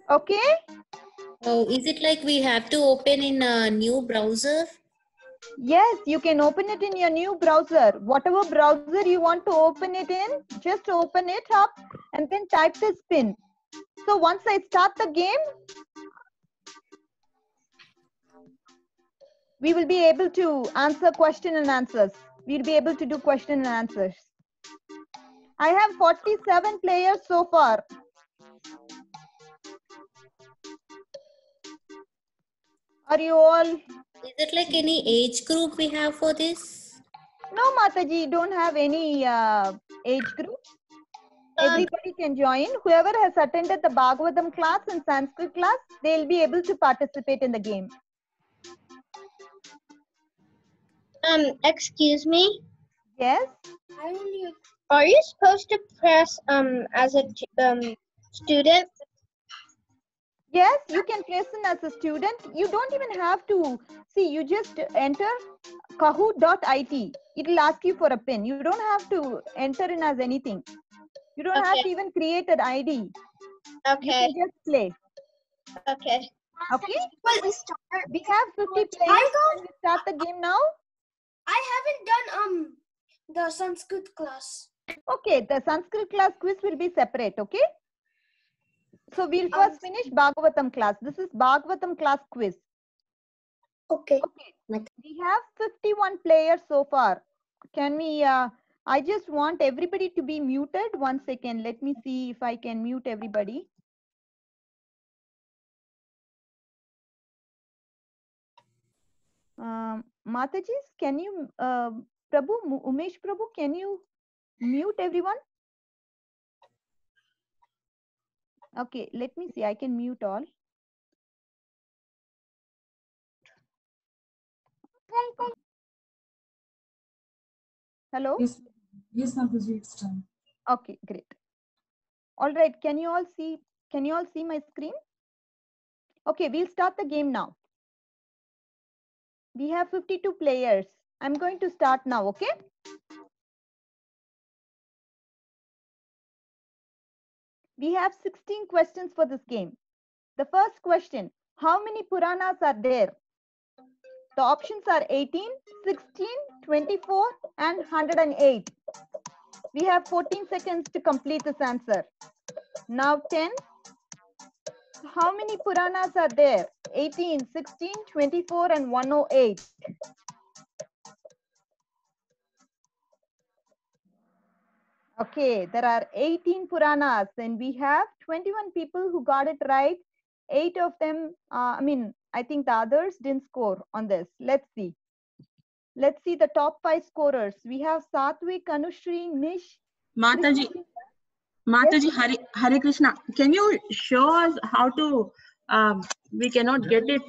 Okay. Oh, is it like we have to open in a new browser? Yes, you can open it in your new browser. Whatever browser you want to open it in, just open it up and then type this pin. So once I start the game, we will be able to answer question and answers. We'll be able to do question and answers. I have 47 players so far. Are you all? Is it like any age group we have for this? No, Mataji, don't have any age group. Everybody can join. Whoever has attended the Bhagavatam class and Sanskrit class, they'll be able to participate in the game. Excuse me. Yes. Are you supposed to press as a student? Yes, you can press in as a student. You don't even have to see. You just enter kahoot.it. It will ask you for a pin. You don't have to enter in as anything. You don't have to even create an ID. Okay. You can just play. Okay. Okay. We have 50 players. Can we start the game now? I haven't done the Sanskrit class. Okay, the Sanskrit class quiz will be separate. Okay. So we'll first finish Bhagavatam class. This is Bhagavatam class quiz. Okay. Okay. We have 51 players so far. Can we, I just want everybody to be muted. 1 second. Let me see if I can mute everybody. Matajis, can you, Prabhu, Umesh Prabhu, can you mute everyone? Okay, let me see. I can mute all. Hello? Yes, Mataji, it's done. Okay, great. All right, can you all see my screen? Okay, we'll start the game now. We have 52 players. I'm going to start now, okay? We have 16 questions for this game. The first question, how many Puranas are there? The options are 18, 16, 24, and 108. We have 14 seconds to complete this answer. Now 10. How many Puranas are there? 18, 16, 24, and 108. Okay, there are 18 Puranas and we have 21 people who got it right. 8 of them, I think the others didn't score on this. Let's see. Let's see the top 5 scorers. We have Satvik, Anushri, Nish. Mataji, Mataji, Hare Krishna. Can you show us how to, we cannot get it.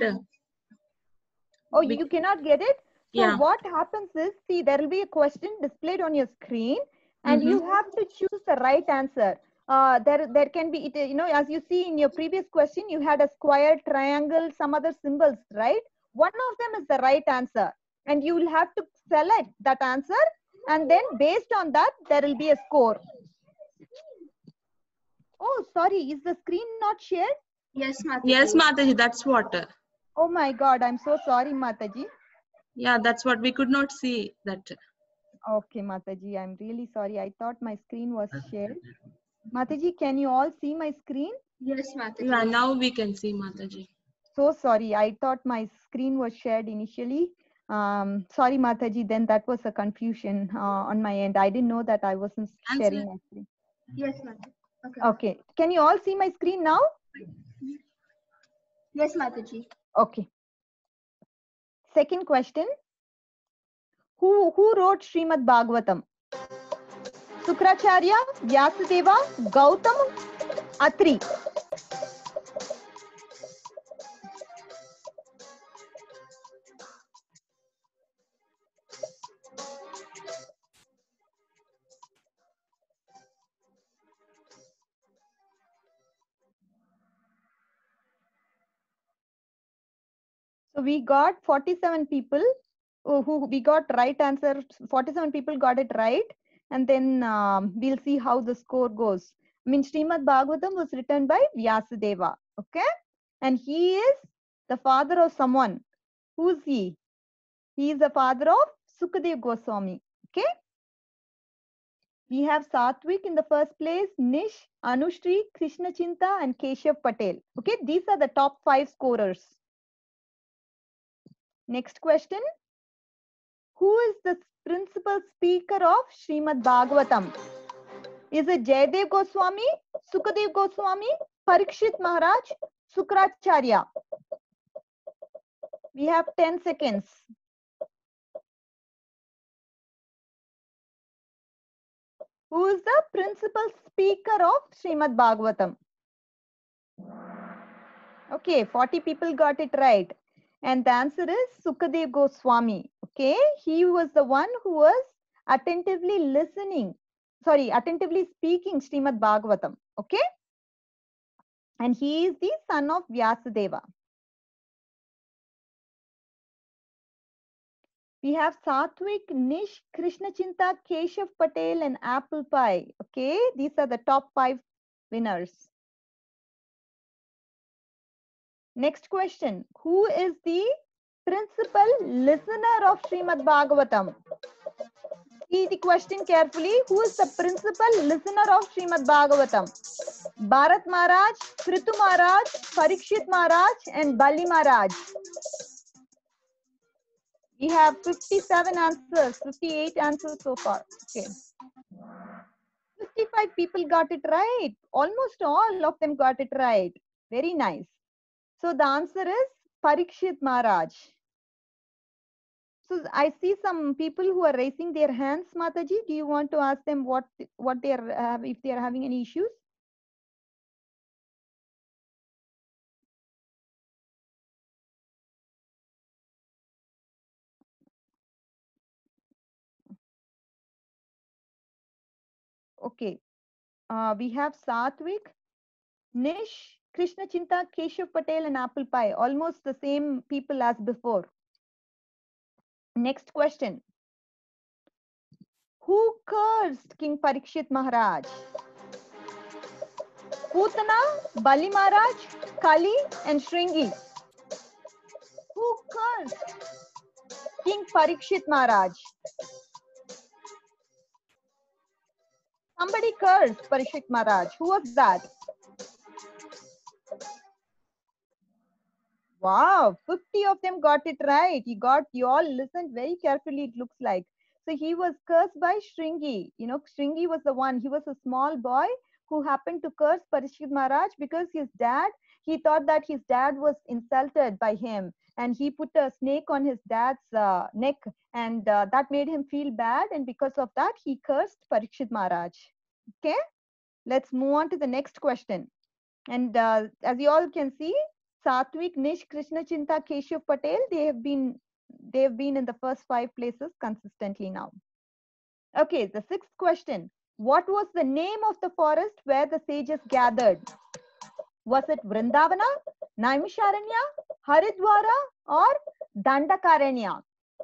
Oh, you cannot get it? So Yeah. what happens is, see, there will be a question displayed on your screen and you have to choose the right answer. There can be, as you see in your previous question, you had a square, triangle, some other symbols, right? One of them is the right answer. And you will have to select that answer. And then based on that, there will be a score. Oh, sorry, is the screen not shared? Yes, Mataji. Yes, Mataji, that's what. Oh my God, I'm so sorry, Mataji. Yeah, that's what we could not see that. Okay, Mataji, I'm really sorry. I thought my screen was shared. Mataji, can you all see my screen? Yes, Mataji. Yeah, now we can see, Mataji. So sorry, I thought my screen was shared initially. Sorry, Mataji, then that was a confusion on my end. I didn't know that I wasn't sharing my screen. Yes, Mataji. Okay. Okay, can you all see my screen now? Yes, Mataji. Okay. Second question. Who wrote Srimad Bhagavatam? Sukracharya, Vyasadeva, Gautam, Atri. So we got 47 people who we got right answer. 47 people got it right. And then we'll see how the score goes. Srimad Bhagavatam was written by Vyasadeva. Okay, and he is the father of someone. Who's he? He is the father of Sukadev Goswami. Okay. We have Satvik in the first place, Nish, Anushri, Krishna Chinta, and Keshav Patel. Okay, these are the top 5 scorers. Next question. Who is the principal speaker of Srimad Bhagavatam? Is it Jayadev Goswami, Sukadev Goswami, Parikshit Maharaj, Sukracharya? We have 10 seconds. Who is the principal speaker of Srimad Bhagavatam? Okay, 40 people got it right. And the answer is Sukadev Goswami. Okay, he was the one who was attentively speaking Srimad Bhagavatam. Okay, and he is the son of Vyasadeva. We have Satvik, Nish, Krishna Chinta, Keshav Patel, and Apple Pie. Okay, these are the top 5 winners. Next question. Who is the principal listener of Srimad Bhagavatam? See the question carefully. Who is the principal listener of Srimad Bhagavatam? Bharat Maharaj, Prithu Maharaj, Parikshit Maharaj, and Bali Maharaj. We have 57 answers, 58 answers so far. Okay. 55 people got it right. Almost all of them got it right. Very nice. So the answer is Parikshit Maharaj. So I see some people who are raising their hands, Mataji. Do you want to ask them what they are if they are having any issues? Okay. We have Satvik, Nish, Krishna Chinta, Keshav Patel, and Apple Pie. Almost the same people as before. Next question. Who cursed King Parikshit Maharaj? Putana, Bali Maharaj, Kali, and Shringi. Who cursed King Parikshit Maharaj? Somebody cursed Parikshit Maharaj. Who was that? Wow, 50 of them got it right. You all listened very carefully, it looks like. So he was cursed by Shringi. You know, Shringi was the one, he was a small boy who happened to curse Parikshit Maharaj because he thought that his dad was insulted by him. And he put a snake on his dad's neck, and that made him feel bad. And because of that, he cursed Parikshit Maharaj. Okay, let's move on to the next question. And as you all can see, Satvik, Nish, Krishna Chinta, Keshav Patel, they have been in the first 5 places consistently now. Okay, the 6th question. What was the name of the forest where the sages gathered? Was it Vrindavana, Naimisharanya, Haridwara, or Dandakaranya?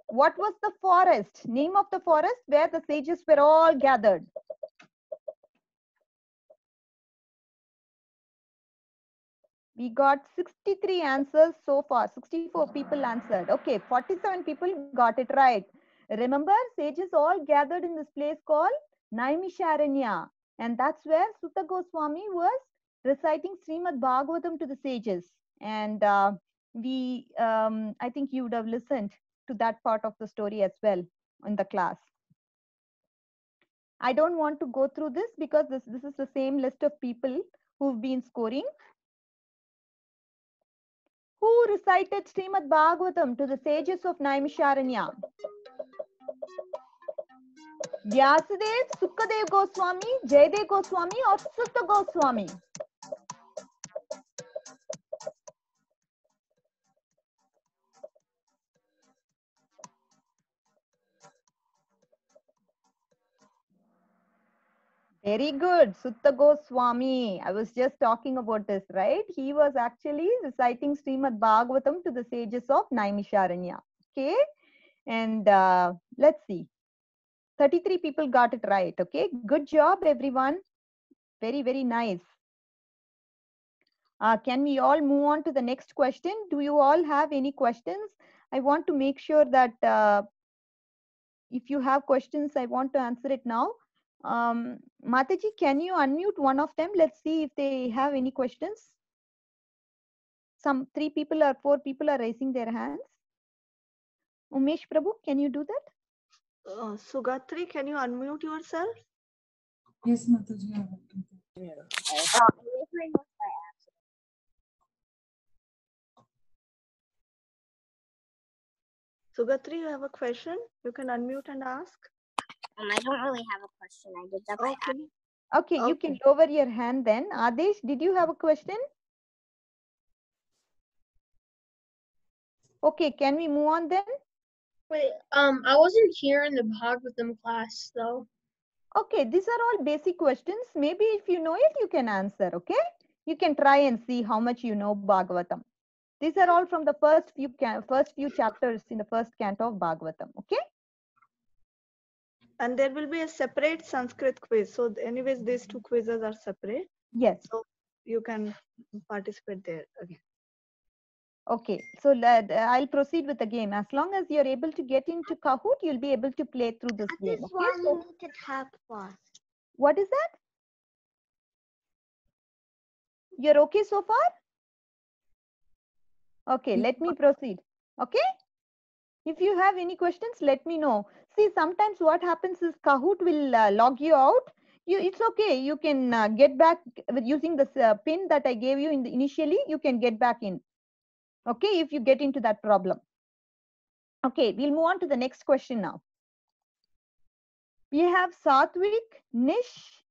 What was the forest, name of the forest where the sages were all gathered? We got 63 answers so far. 64 people answered. Okay, 47 people got it right. Remember, sages all gathered in this place called Naimisharanya. And that's where Sutta Goswami was reciting Srimad Bhagavatam to the sages. And I think you would have listened to that part of the story as well in the class. I don't want to go through this because this is the same list of people who've been scoring. Who recited Srimad Bhagavatam to the sages of Naimisharanya? Vyasadev, Sukadev Goswami, Jayadev Goswami, or Sutta Goswami? Very good, Sutta Goswami. I was just talking about this, right? He was actually reciting Srimad Bhagavatam to the sages of Naimisharanya. Okay, and let's see. 33 people got it right. Okay, good job, everyone. Very, very nice. Can we all move on to the next question? Do you all have any questions? I want to make sure that if you have questions, I want to answer it now. Mataji, can you unmute one of them? Let's see if they have any questions. Some 3 people or 4 people are raising their hands. Umesh Prabhu, can you do that? Sugatri, can you unmute yourself? Yes, Mataji, I will do that. Sugatri, you have a question? You can unmute and ask. I don't really have a question. I did that by accident. Okay, you can lower your hand then. Adesh, did you have a question? Okay, can we move on then? Wait, I wasn't here in the Bhagavatam class though. Okay, these are all basic questions. Maybe if you know it, you can answer, okay? You can try and see how much you know Bhagavatam. These are all from the first few chapters in the first canto of Bhagavatam, okay? And there will be a separate Sanskrit quiz. So anyways, these 2 quizzes are separate. Yes. So you can participate there again. Okay, so I'll proceed with the game. As long as you're able to get into Kahoot, you'll be able to play through this game. Okay? So, what is that? You're okay so far? Okay, let me proceed. Okay? If you have any questions, let me know. See, sometimes what happens is Kahoot will log you out. It's okay. You can get back with using this pin that I gave you initially. You can get back in. Okay, if you get into that problem. Okay, we'll move on to the next question now. We have Satvik, Nish,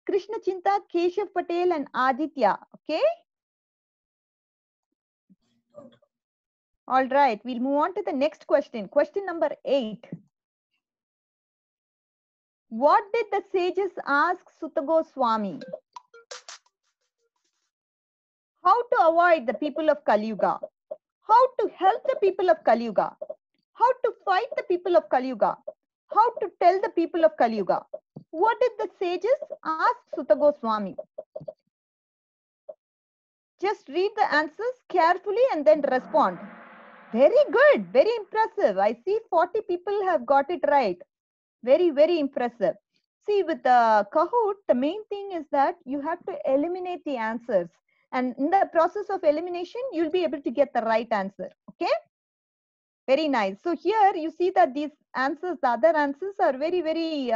Krishna Chinta, Keshav Patel, and Aditya. Okay. All right, we'll move on to the next question. Question number 8. What did the sages ask Sutta Goswami? How to avoid the people of Kali Yuga? How to help the people of Kali Yuga? How to fight the people of Kali Yuga? How to tell the people of Kali Yuga? What did the sages ask Sutta Goswami? Just read the answers carefully and then respond. Very good, very impressive. I see 40 people have got it right. Very, very impressive. See, with the Kahoot, the main thing is that you have to eliminate the answers. And in the process of elimination, you'll be able to get the right answer. Okay? Very nice. So here you see that these answers, the other answers are very, very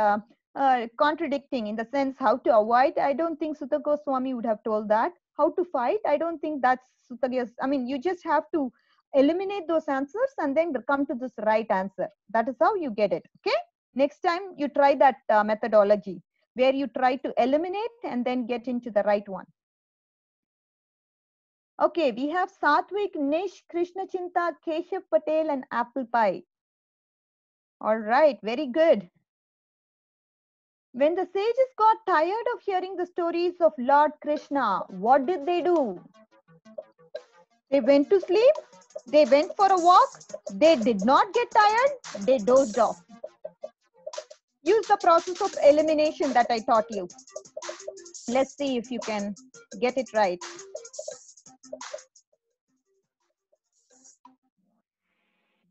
contradicting in the sense how to avoid. I don't think Sutta Goswami would have told that. How to fight, I don't think that's Sutta Goswami. I mean, you just have to eliminate those answers and then come to this right answer. That is how you get it. Okay? Next time you try that methodology where you try to eliminate and then get into the right one. Okay, we have Satvik, Nish, Krishna Chinta, Keshav Patel, and Apple Pie. All right, very good. When the sages got tired of hearing the stories of Lord Krishna, what did they do? They went to sleep, they went for a walk, they did not get tired, they dozed off. Use the process of elimination that I taught you. Let's see if you can get it right.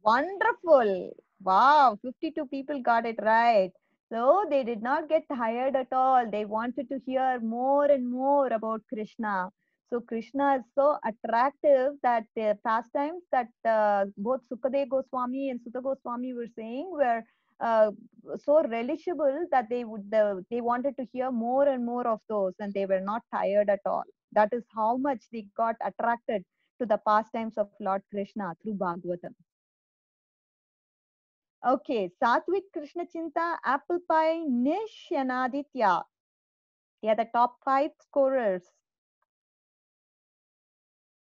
Wonderful. Wow, 52 people got it right. So they did not get tired at all. They wanted to hear more and more about Krishna. So Krishna is so attractive that the pastimes that both Sukadeva Goswami and Sutta Goswami were saying were so relishable that they wanted to hear more and more of those, and they were not tired at all. That is how much they got attracted to the pastimes of Lord Krishna through Bhagavatam. Okay, Satvik, Krishna Chinta, Apple Pie, Nish, and Aditya. They are the top 5 scorers.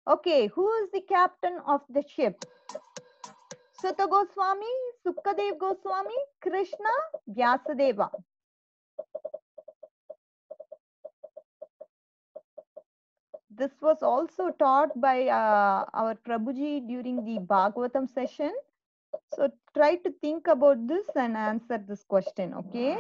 Okay, who is the captain of the ship? Sutta Goswami, Sukadeva Goswami, Krishna, Vyasadeva. This was also taught by our Prabhuji during the Bhagavatam session. So try to think about this and answer this question, okay?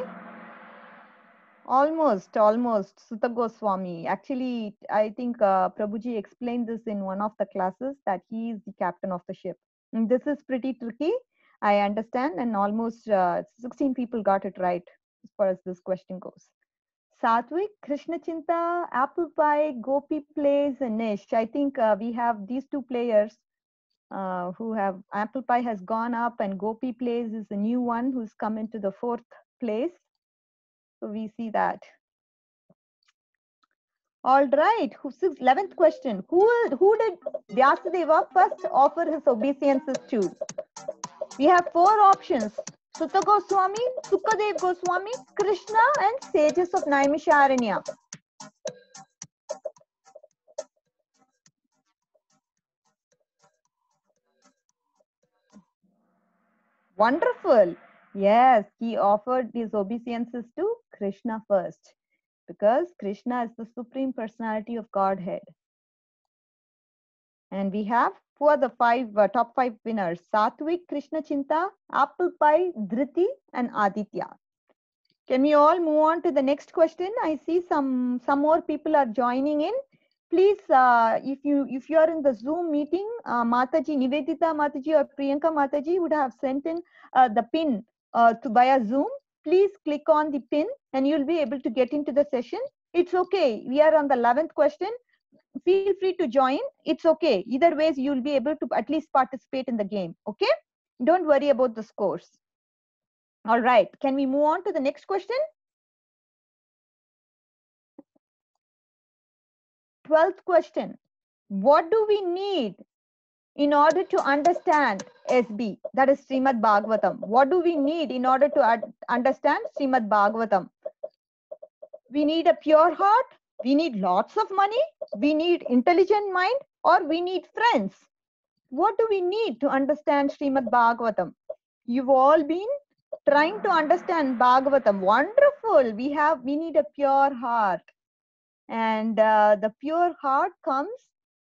Almost. Sutta Goswami. Actually, I think Prabhuji explained this in one of the classes that he is the captain of the ship. And this is pretty tricky. I understand, and almost 16 people got it right as far as this question goes. Satvik, Krishna Chinta, Apple Pie, Gopi Plays, and Nish. I think we have these two players who have Apple Pie has gone up, and Gopi Plays is a new one who's come into the 4th place. So we see that. All right. 11th question. Who did Vyasadeva first offer his obeisances to? We have 4 options. Sutta Goswami, Sukadev Goswami, Krishna, and sages of Naimisharanya. Wonderful. Yes, he offered his obeisances to Krishna first, because Krishna is the supreme personality of Godhead. And we have who are the top 5 winners: Satvik, Krishna Chinta, Apple Pie, Dhriti, and Aditya. Can we all move on to the next question? I see some more people are joining in. Please, if you are in the Zoom meeting, Mataji, Nivedita Mataji or Priyanka Mataji would have sent in the pin to via Zoom. Please click on the pin and you'll be able to get into the session. It's okay. We are on the 11th question. Feel free to join. It's okay. Either ways, you'll be able to at least participate in the game. Okay? Don't worry about the scores. All right. Can we move on to the next question? 12th question. What do we need in order to understand SB, that is Srimad Bhagavatam? What do we need in order to understand Srimad Bhagavatam? We need a pure heart, we need lots of money, we need intelligent mind, or we need friends. What do we need to understand Srimad Bhagavatam? You've all been trying to understand Bhagavatam. Wonderful. We need a pure heart. And the pure heart comes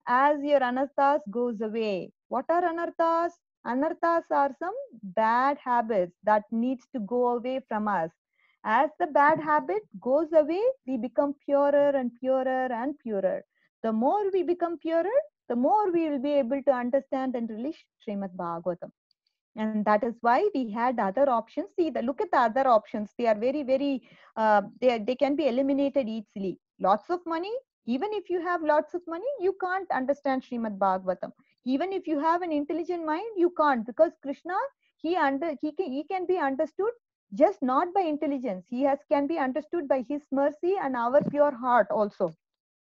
as your anarthas goes away. What are anarthas? Anarthas are some bad habits that needs to go away from us. As the bad habit goes away, we become purer and purer and purer. The more we become purer, the more we will be able to understand and relish Srimad Bhagavatam. And that is why we had other options. See, look at the other options. They are very, very, they can be eliminated easily. Lots of money. Even if you have lots of money, you can't understand Srimad Bhagavatam. Even if you have an intelligent mind, you can't, because Krishna, he can be understood just not by intelligence. Can be understood by his mercy and our pure heart also,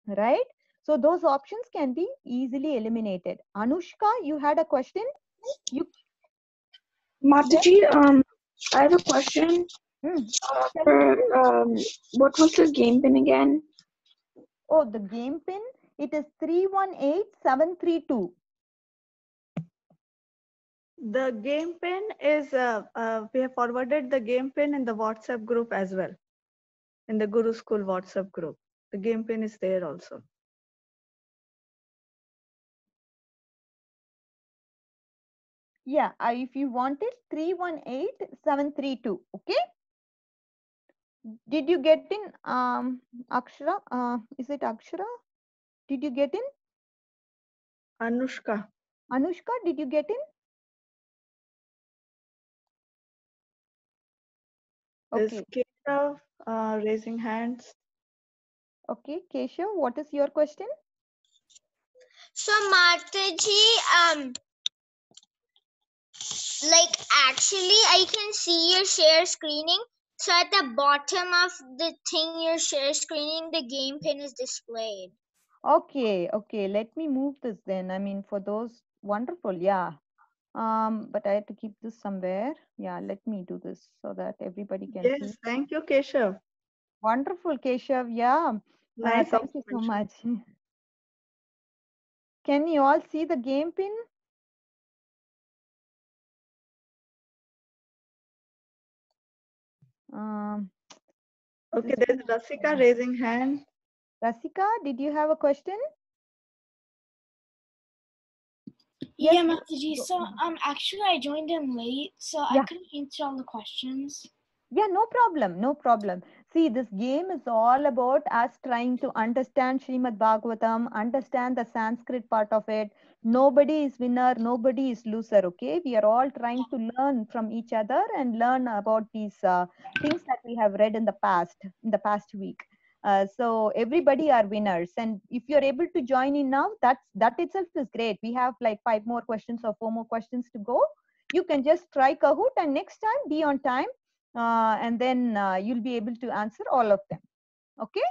right? So those options can be easily eliminated. Anushka, you had a question? Mataji, I have a question. What was the game pin again? Oh, the game pin, it is 318732. The game pin is, we have forwarded the game pin in the WhatsApp group as well. In the Guru School WhatsApp group. The game pin is there also. Yeah, if you want it, 318732. Okay. Did you get in, Akshara? Is it Akshara? Did you get in? Anushka. Anushka, did you get in? Okay. Is Keshav raising hands? Okay, Keshav, what is your question? So Mataji, like actually I can see your share screening. So at the bottom of the thing you're share screening, the game pin is displayed. Okay, let me move this then. I mean, for those, wonderful, yeah. But I had to keep this somewhere. Yeah, let me do this so that everybody can see. Yes, thank you, Keshav. Wonderful, Keshav. Yeah. Nice Thank you so much. Can you all see the game pin? Okay, there's Rasika raising hand. Rasika, did you have a question? Yeah, Mataji. So actually I joined in late, so I couldn't answer all the questions. Yeah, no problem. See, this game is all about us trying to understand Srimad Bhagavatam, understand the Sanskrit part of it. Nobody is winner, nobody is loser, okay? We are all trying to learn from each other and learn about these things that we have read in the past week. So everybody are winners. And if you're able to join in now, that itself is great. We have like 5 more questions or 4 more questions to go. You can just try Kahoot and next time be on time. And then you'll be able to answer all of them. Okay?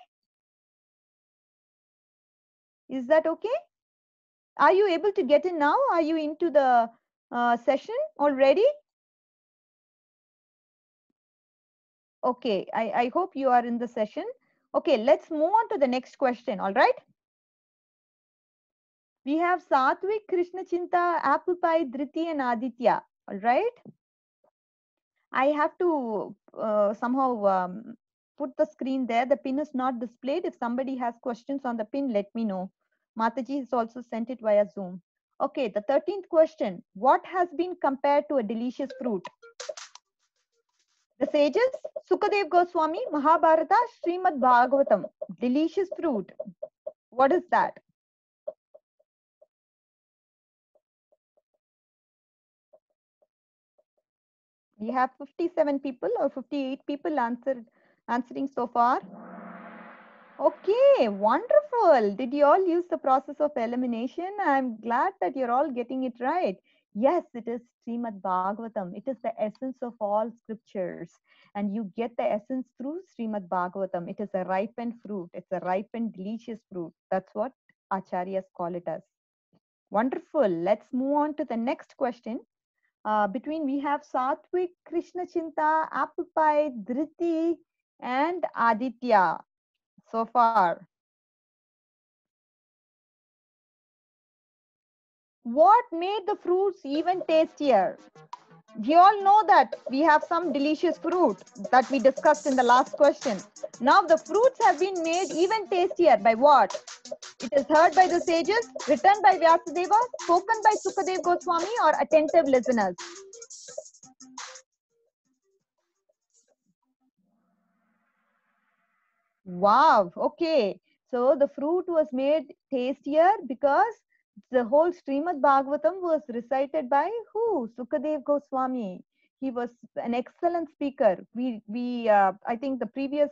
Is that okay? Are you able to get in now? Are you into the session already? Okay, I hope you are in the session. Okay, let's move on to the next question, all right? We have Satvik, Krishna Chinta, Apple Pie, Dhriti and Aditya, all right? I have to somehow put the screen there. The pin is not displayed. If somebody has questions on the pin, let me know. Mataji has also sent it via Zoom. Okay, the 13th question. What has been compared to a delicious fruit? The sages, Sukadev Goswami, Mahabharata, Srimad Bhagavatam. Delicious fruit. What is that? We have 57 people or 58 people answering so far. Okay, wonderful. Did you all use the process of elimination? I'm glad that you're all getting it right. Yes, it is Srimad Bhagavatam. It is the essence of all scriptures. And you get the essence through Srimad Bhagavatam. It is a ripened fruit. It's a ripened, delicious fruit. That's what Acharyas call it as. Wonderful. Let's move on to the next question. Between we have Satvik, Krishna Chinta, Apple Pie, Dhriti, and Aditya so far. What made the fruits even tastier? We all know that we have some delicious fruit that we discussed in the last question. Now the fruits have been made even tastier by what? It is heard by the sages, written by Vyasadeva, spoken by Sukadev Goswami, or attentive listeners. Wow, okay. So the fruit was made tastier because the whole Srimad Bhagavatam was recited by who? Sukadev Goswami. He was an excellent speaker. I think the previous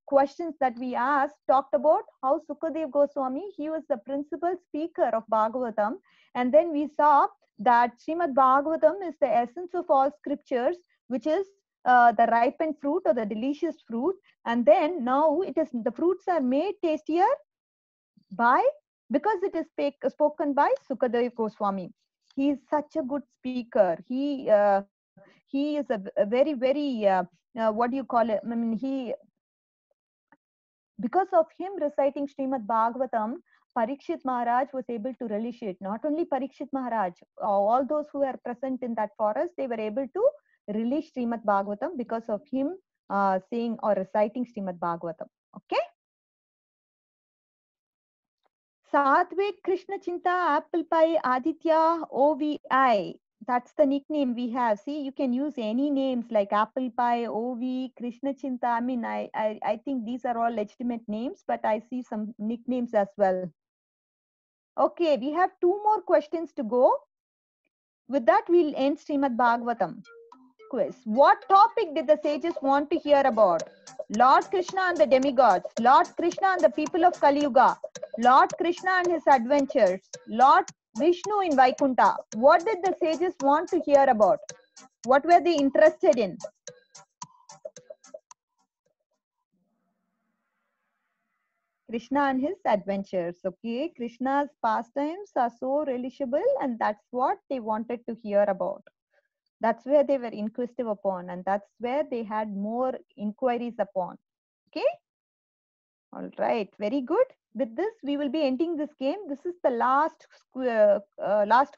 questions that we asked talked about how Sukadev Goswami, he was the principal speaker of Bhagavatam. And then we saw that Srimad Bhagavatam is the essence of all scriptures, which is the ripened fruit or the delicious fruit. And then now it is the fruits are made tastier because it is spoken by Sukadev Goswami. He is such a good speaker. He is a very, very what do you call it? I mean, because of him reciting Srimad Bhagavatam, Parikshit Maharaj was able to relish it. Not only Parikshit Maharaj, all those who are present in that forest, they were able to relish Srimad Bhagavatam because of him saying or reciting Srimad Bhagavatam. Okay? Satvik, Krishna Chinta, Apple Pie, Aditya, OVI. That's the nickname we have. See, you can use any names like Apple Pie, OV, Krishna Chinta. I mean, I think these are all legitimate names, but I see some nicknames as well. Okay, we have 2 more questions to go. With that, we'll end Srimad Bhagavatam quiz. What topic did the sages want to hear about? Lord Krishna and the demigods, Lord Krishna and the people of Kali Yuga, Lord Krishna and his adventures, Lord Vishnu in Vaikunta. What did the sages want to hear about? What were they interested in? Krishna and his adventures. Okay, Krishna's pastimes are so relishable, and that's what they wanted to hear about. That's where they were inquisitive upon, and that's where they had more inquiries upon. Okay. All right. Very good. With this, we will be ending this game. This is the last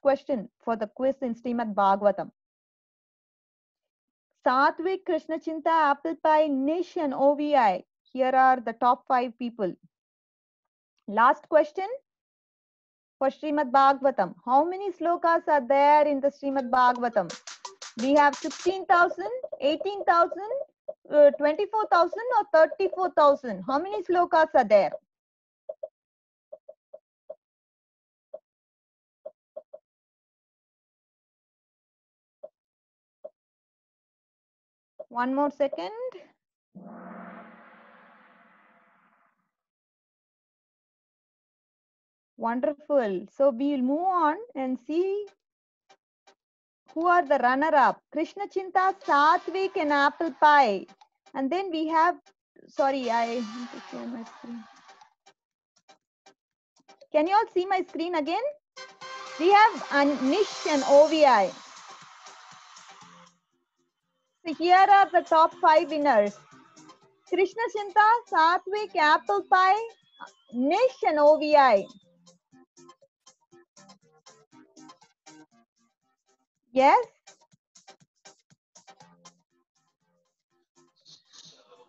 question for the quiz in Srimad Bhagavatam. Satvik, Krishna Chinta, Apple Pie, Nish, and OVI. Here are the top 5 people. Last question for Srimad Bhagavatam. How many slokas are there in the Srimad Bhagavatam? We have 16,000, 18,000, 24,000 or 34,000? How many slokas are there? One more second. Wonderful. So we'll move on and see who are the runner-up. Krishna Chinta, Satvik, and Apple Pie. And then we have, sorry, I have to share my screen. Can you all see my screen again? We have Anish and OVI. So here are the top 5 winners. Krishna Chinta, Satvik, Apple Pie, Nish, and OVI. Yes?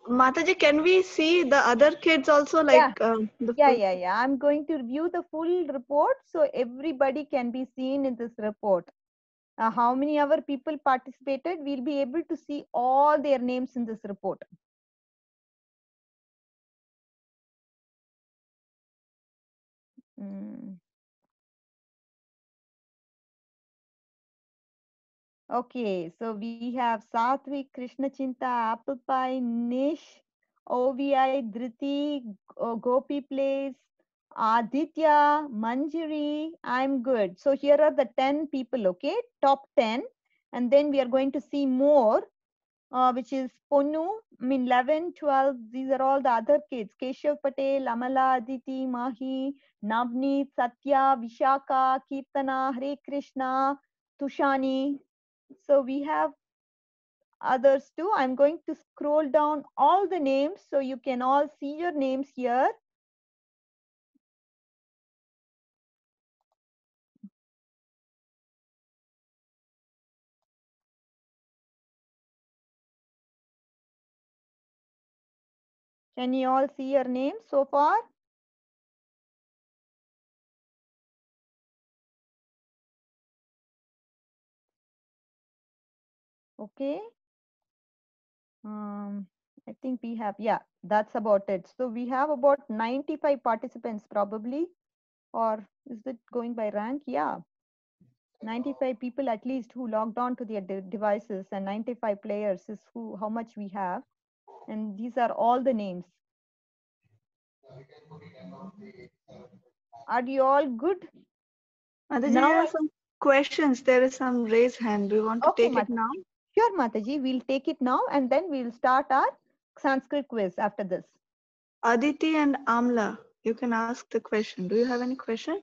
Mataji, can we see the other kids also, like the Yeah. I'm going to review the full report so everybody can be seen in this report. How many other people participated? We'll be able to see all their names in this report. Okay, so we have Satvik, Krishna Chinta, Apple Pie, Nish, OVI, Dhriti, Gopi Place, Aditya, Manjari. I'm good. So here are the 10 people, okay? Top 10. And then we are going to see more, which is Ponu, 11, 12. These are all the other kids. Keshav Patel, Amala, Aditi, Mahi, Navneet, Satya, Vishaka, Kirtana, Hare Krishna, Tushani. So we have others too. I'm going to scroll down all the names so you can all see your names here. Can you all see your names so far? Okay. I think we have, yeah, that's about it. So we have about 95 participants probably, or is it going by rank? Yeah. 95 people at least who logged on to their devices, and 95 players is how much we have. And these are all the names. Are you all good? Mataji, there are some questions. There is some raised hand. Do you want to take it now? Sure, Mataji. We'll take it now and then we'll start our Sanskrit quiz after this. Aditi and Amla, you can ask the question. Do you have any question?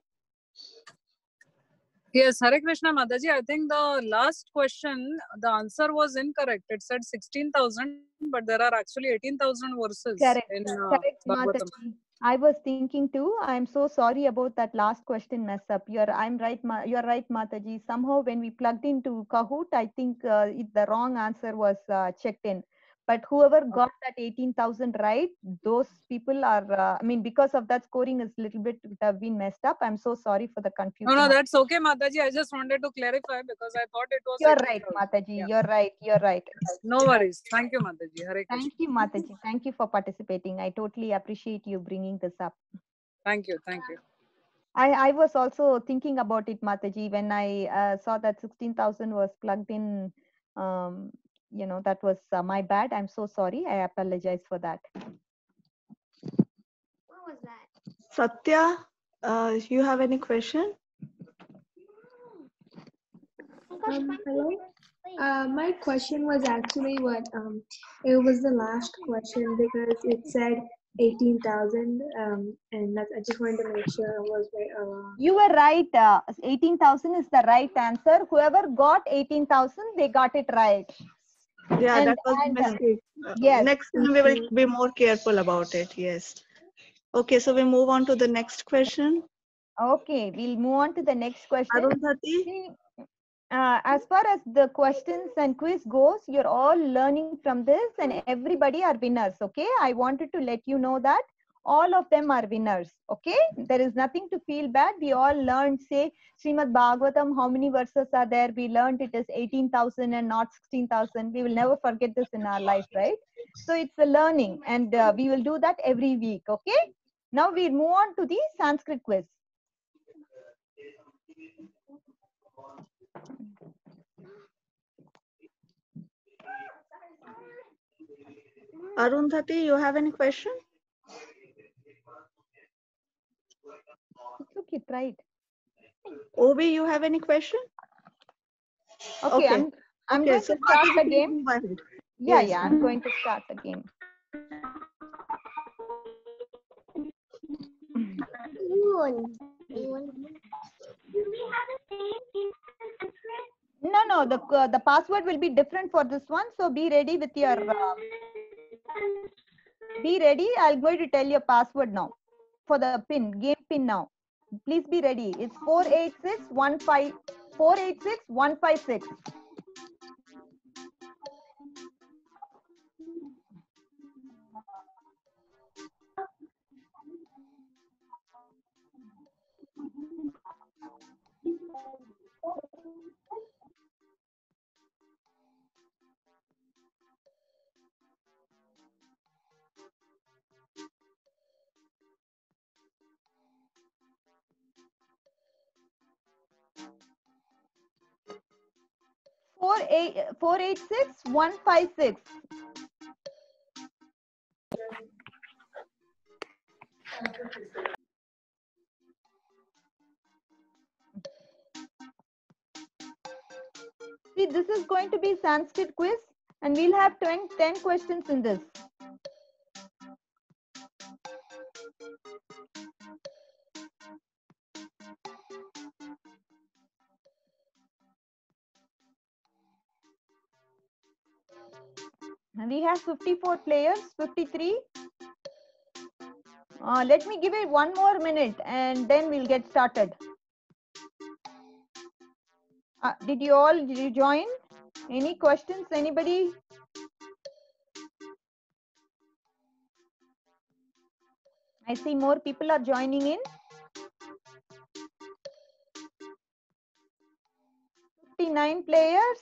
Yes, Hare Krishna Mataji. I think the last question, the answer was incorrect. It said 16,000, but there are actually 18,000 verses in Correct, Bhagavatam. Mataji. I was thinking too. I'm so sorry about that last question mess up. You're right, Mataji. Somehow when we plugged into Kahoot, I think the wrong answer was checked in. But whoever got that 18,000 right, those people are, I mean, because of that scoring is a little bit have been messed up. I'm so sorry for the confusion. No, that's okay, Mataji. I just wanted to clarify because I thought it was. You're right, Mataji. Yeah. You're right. No worries. Thank you, Mataji. Hare Krishna. Thank you, Mataji. Thank you for participating. I totally appreciate you bringing this up. Thank you. I was also thinking about it, Mataji, when I saw that 16,000 was plugged in. That was my bad. I'm so sorry. I apologize for that. What was that? Satya, you have any question? Hello. My question was actually it was the last question because it said 18,000, and I just wanted to make sure I was right. You were right. 18,000 is the right answer. Whoever got 18,000, they got it right. Yeah, that was a mistake. Yes. Next time we will be more careful about it. Yes. Okay, so we move on to the next question. Okay, we'll move on to the next question. Arundhati? As far as the questions and quiz goes, you're all learning from this and everybody are winners, okay? I wanted to let you know that All of them are winners. Okay, there is nothing to feel bad. We all learned, say, Srimad Bhagavatam, how many verses are there? We learned it is 18,000 and not 16,000. We will never forget this in our life, right? So it's a learning, and we will do that every week. Okay, now we move on to the Sanskrit quiz. Arundhati, you have any question? It's okay, try it. Obi, you have any question? Okay, Okay. I'm Okay, going so to start the Mataji, game. move ahead. Yeah, Yes. yeah, I'm going to start the game. No, the password will be different for this one. So be ready with your. Be ready. I'm going to tell you a password now for the pin, game pin now. Please be ready. It's 486-156. 486-156. See, this is going to be Sanskrit quiz, and we'll have 10 questions in this. And we have 54 players, 53. Let me give it 1 more minute and then we'll get started. Did you all join? Any questions? Anybody? I see more people are joining in. 59 players.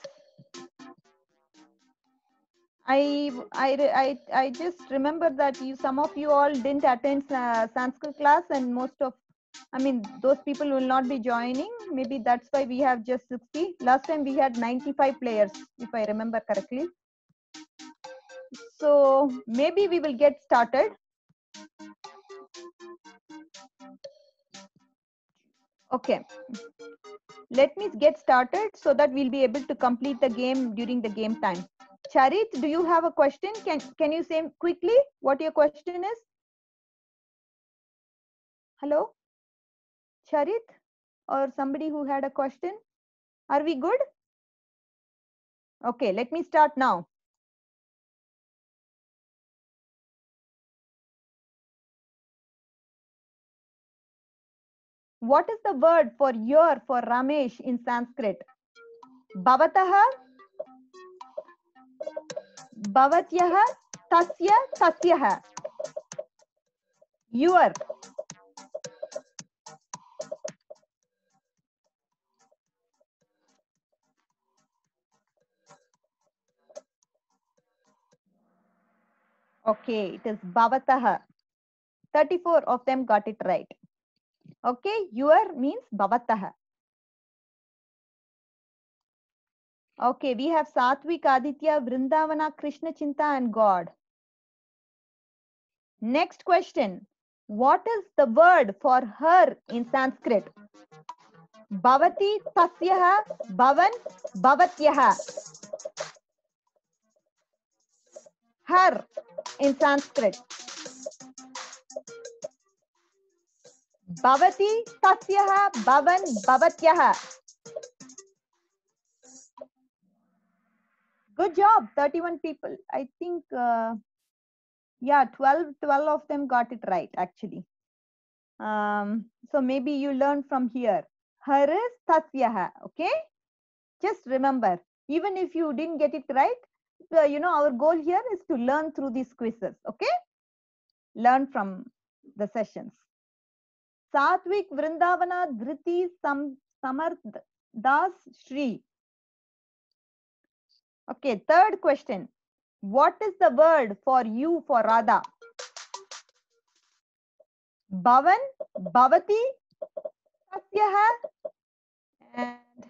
I just remember that some of you all didn't attend Sanskrit class, and those people will not be joining. Maybe that's why we have just 60. Last time we had 95 players, if I remember correctly. So maybe we will get started. Okay. Let me get started so that we'll be able to complete the game during the game time. Charit, do you have a question? Can you say quickly what your question is? Hello? Charit or somebody who had a question? Are we good? Okay, let me start now. What is the word for year for Ramesh in Sanskrit? Bhavataha, Bhavatyaha, Tasya, Tasyaha. Your. Okay, it is Bhavataha. 34 of them got it right. Okay, your means Bhavataha. Okay, we have Satvik, Aditya, Vrindavana, Krishna Chinta and God. Next question. What is the word for her in Sanskrit? Bhavati, Tasyaha, Bhavan, Bhavatyaha. Her in Sanskrit. Bhavati, Tasyaha, Bhavan, Bhavatyaha. Good job, 31 people. I think, yeah, 12 of them got it right, actually. So maybe you learn from here. Her is Tasyaha, okay? Just remember, even if you didn't get it right, our goal here is to learn through these quizzes, okay? Learn from the sessions. Satvik, Vrindavana, Dhriti, Samarth, Das, Shri. Okay, third question. What is the word for you for Radha? Bhavan, Bhavati, Satyaha, and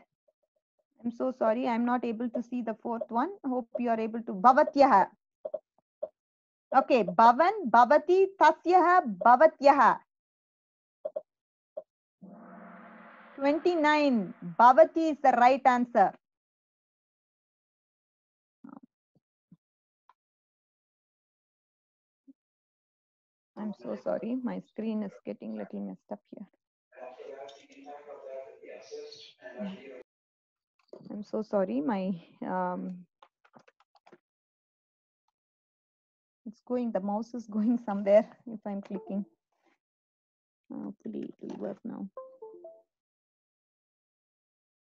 I'm so sorry, I'm not able to see the fourth one. Hope you are able to. Bhavatyaha. Okay, Bhavan, Bhavati, Tasyaha, Bhavatyaha. 29. Bhavati is the right answer. I'm so sorry, my screen is getting a little messed up here. I'm so sorry, my it's going, the mouse is going somewhere if I'm clicking. Hopefully it will work now.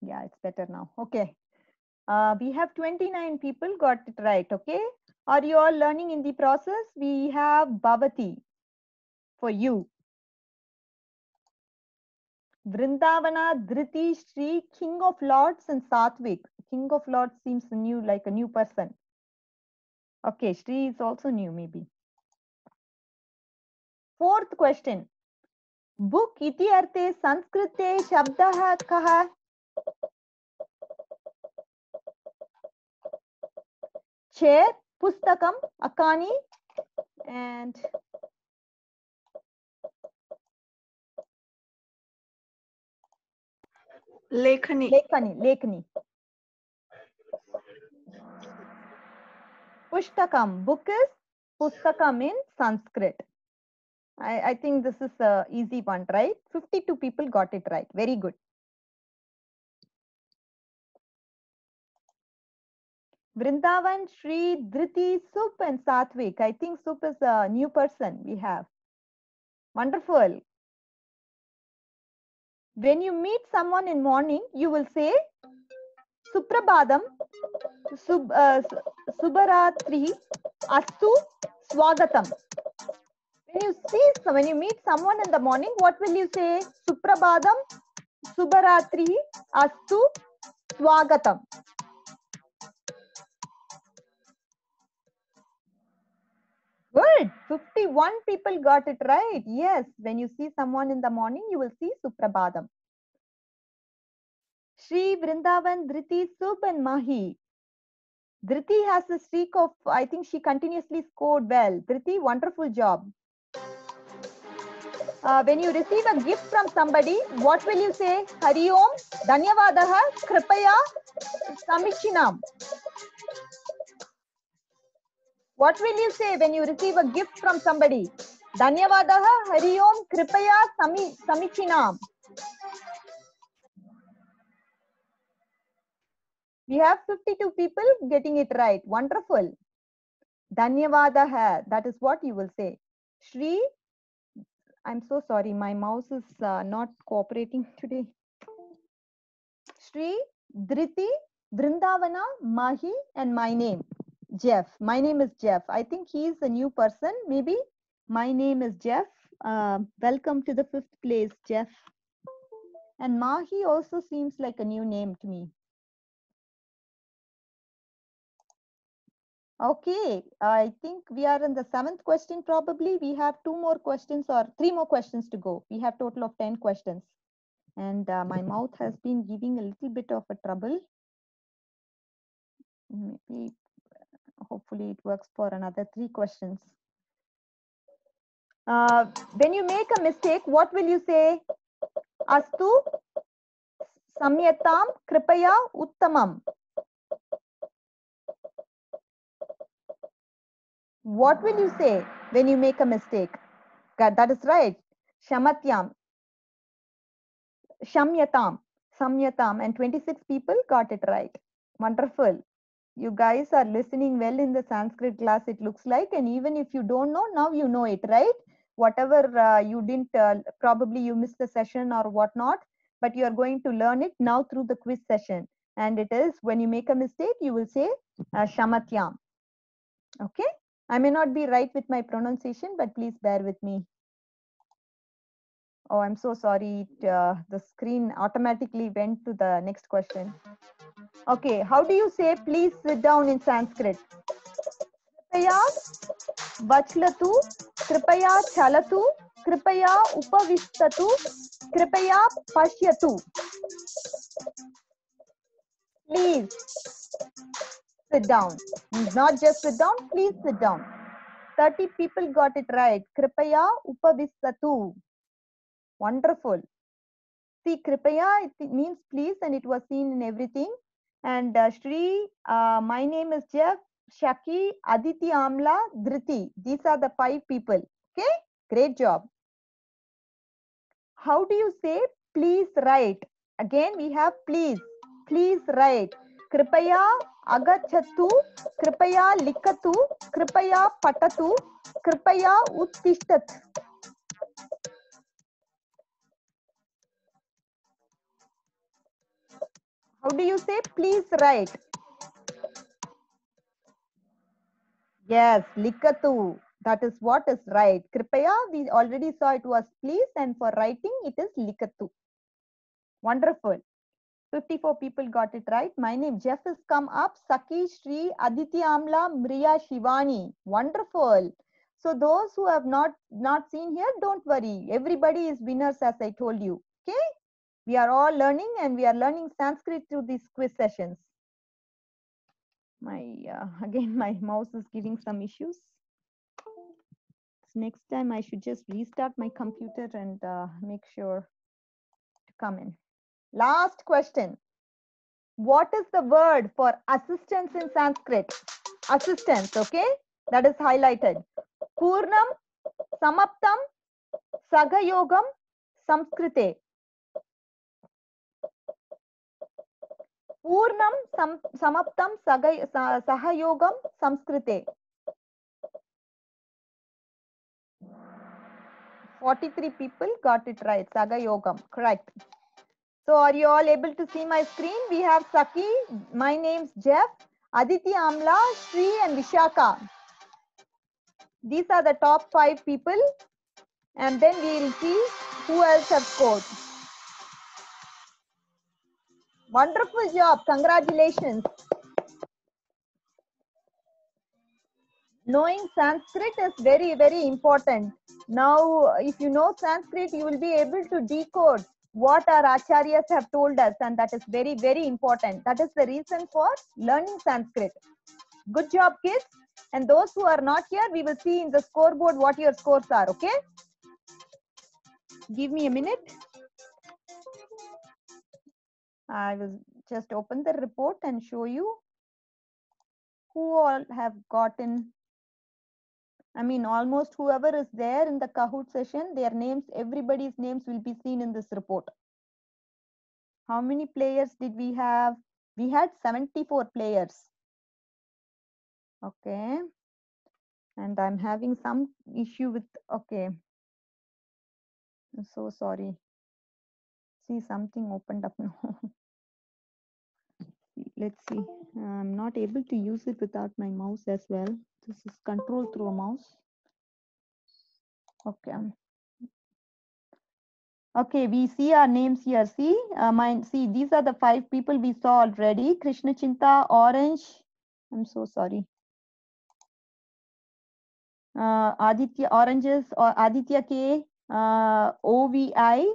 Yeah, it's better now. Okay. We have 29 people got it right. Okay. Are you all learning in the process? We have Bhavati for you. Vrindavana, Dhriti, Shri, King of Lords, and Satvik. King of Lords seems new, like a new person. Okay, Shri is also new, maybe. Fourth question. Book iti arte Sanskrite shabdah kah? Chair, Pustakam, Akani, and Lekhani. Lekhani. Pushtakam. Book is Pustakam in Sanskrit. I think this is an easy one, right? 52 people got it right. Very good. Vrindavan, Shri, Dhriti, Sup, and Satvik. I think Sup is a new person we have. Wonderful. When you meet someone in morning, you will say Suprabhadam, Subharatri, Astu, Swagatam. When you meet someone in the morning, what will you say? Suprabhadam, Subharatri, Astu, Swagatam. Good. 51 people got it right. Yes. When you see someone in the morning, you will see Suprabhadam. Shri, Vrindavan, Dhriti, Sup, and Mahi. Dhriti has a streak of, I think she continuously scored well. Dhriti, wonderful job. When you receive a gift from somebody, what will you say? Hari Om, Dhanyavadaha, Kripaya, Samichinam. What will you say when you receive a gift from somebody? Dhanyavadaha, Hari Om, Kripaya, Samichinam. We have 52 people getting it right. Wonderful. Dhanyavadaha, that is what you will say. Shri, I'm so sorry, my mouse is not cooperating today. Shri, Dhriti, Vrindavana, Mahi, and my name, Jeff. My name is Jeff. I think he is a new person, maybe. My name is Jeff. Welcome to the 5th place, Jeff. And Mahi also seems like a new name to me. Okay, I think we are in the 7th question probably. We have 2 more questions or 3 more questions to go. We have total of 10 questions. And my mouth has been giving a little bit of a trouble. Maybe, hopefully it works for another 3 questions. When you make a mistake, what will you say? Astu, Samyatam, Kripaya, Uttamam. What will you say when you make a mistake? That is right. Shamatyam. Shamyatam. Samyatam. And 26 people got it right. Wonderful. You guys are listening well in the Sanskrit class, it looks like. And even if you don't know, now you know it, right? Whatever you didn't, probably you missed the session or whatnot, but you are going to learn it now through the quiz session. And it is, when you make a mistake, you will say Shamatyam. Okay? I may not be right with my pronunciation, but please bear with me. Oh, I'm so sorry. The screen automatically went to the next question. Okay, how do you say please sit down in Sanskrit? Kripaya vachlatu, kripaya chalatu, kripaya upavistatu, kripaya pashyatu. Please sit down. Not just sit down, please sit down. 30 people got it right. Kripaya upavistatu. Wonderful. See, kripaya, it means please, and it was seen in everything. And Shri, my name is Jeff, Shaki, Aditi Amla, Dhriti. These are the 5 people. Okay, great job. How do you say please write? Again, we have please. Please write. Kripaya agachatu, kripaya likatu, kripaya patatu, kripaya uttishtat. How do you say please write? Yes, likatu. That is what is right. Kripaya, we already saw it was please, and for writing, it is likatu. Wonderful. 54 people got it right. My name, Jeff, has come up. Saki, Shri, Aditi Amla, Mriya, Shivani. Wonderful. So those who have not seen here, don't worry. Everybody is winners, as I told you. Okay? We are all learning, and we are learning Sanskrit through these quiz sessions. Again, my mouse is giving some issues. So next time I should just restart my computer and make sure to come in. Last question. What is the word for assistance in Sanskrit? Assistance, okay? That is highlighted. Purnam, Samaptam, Sagayogam, Samskrite. Purnam, Samaptam, Sahayogam, Samskrite. 43 people got it right. Sagayogam, correct. So are you all able to see my screen? We have Saki, my name's Jeff, Aditi Amla, Shri and Vishaka. These are the top 5 people, and then we will see who else have scored. Wonderful job, congratulations. Knowing Sanskrit is very, very important. Now, if you know Sanskrit, you will be able to decode what our acharyas have told us, and that is very, very important. That is the reason for learning Sanskrit. Good job, kids. And those who are not here, we will see in the scoreboard what your scores are, okay? Give me a minute. I will just open the report and show you who all have gotten. I mean, almost whoever is there in the Kahoot session, their names, everybody's names will be seen in this report. How many players did we have? We had 74 players. Okay. And I'm having some issue with, okay. I'm so sorry. See, something opened up now. Let's see. I'm not able to use it without my mouse as well. This is control through a mouse. Okay. Okay, we see our names here. See, see, these are the 5 people we saw already. Krishna Chinta, Orange. I'm so sorry. Aditya Oranges or Aditya K, OVI.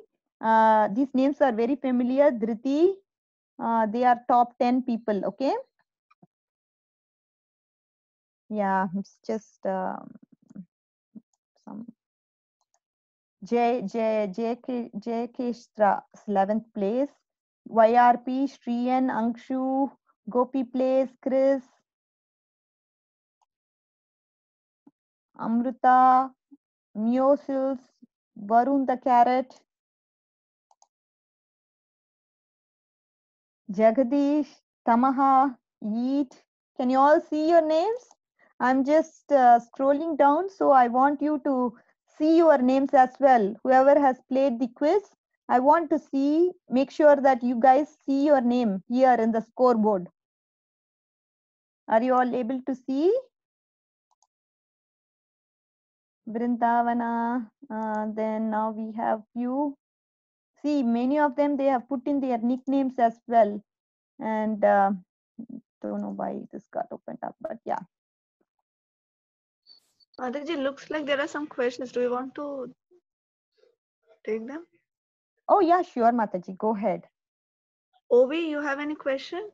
These names are very familiar. Dhriti. They are top 10 people. Okay. Yeah, it's just some. Keshtra, 11th place. YRP, Shriyan, Ankshu, Gopi Place, Chris, Amrita, Miosils, Varun the Carrot, Jagadish, Tamaha, Yeet. Can you all see your names? I'm just scrolling down, so I want you to see your names as well. Whoever has played the quiz, I want to see, make sure that you guys see your name here in the scoreboard. Are you all able to see? Vrindavana. Then now we have few. See, many of them, they have put in their nicknames as well. And don't know why this got opened up, but yeah. Mataji, looks like there are some questions. Do you want to take them? Oh yeah, sure, Mataji, go ahead. Ovi, you have any question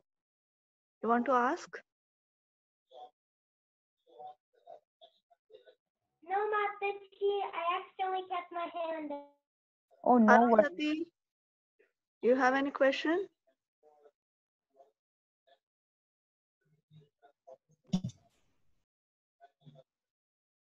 you want to ask? No, Mataji, I accidentally kept my hand. Oh no, what? Arundhati, you have any question?